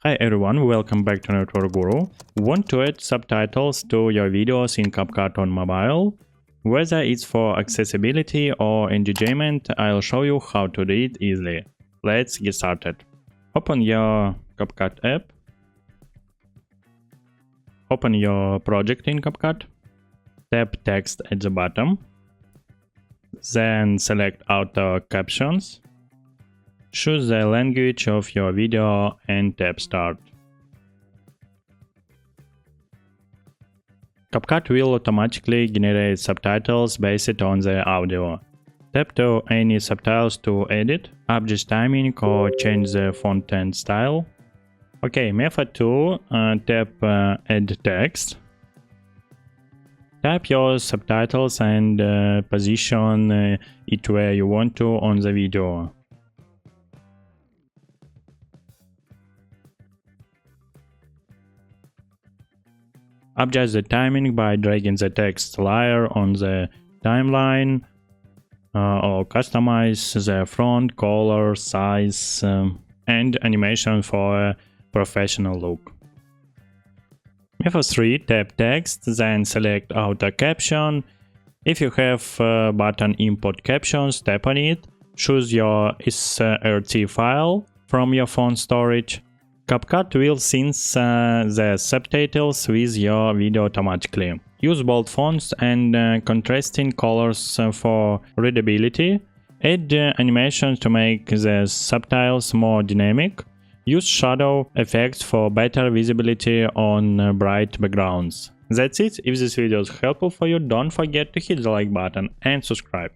Hi everyone, welcome back to Network Guru. Want to add subtitles to your videos in CapCut on mobile? Whether it's for accessibility or entertainment, I'll show you how to do it easily. Let's get started. Open your CapCut app. Open your project in CapCut. Tap text at the bottom. Then select Auto Captions. Choose the language of your video and tap Start. CapCut will automatically generate subtitles based on the audio. Tap to any subtitles to edit, adjust timing or change the font and style. Okay, method 2, tap Add Text. Type your subtitles and position it where you want to on the video. Adjust the timing by dragging the text layer on the timeline or customize the font, color, size and animation for a professional look. Method 3, tap text, then select Auto Caption. If you have button Import Captions, tap on it. Choose your SRT file from your phone storage. CapCut will sync the subtitles with your video automatically. Use bold fonts and contrasting colors for readability. Add animations to make the subtitles more dynamic. Use shadow effects for better visibility on bright backgrounds. That's it. If this video is helpful for you, don't forget to hit the like button and subscribe.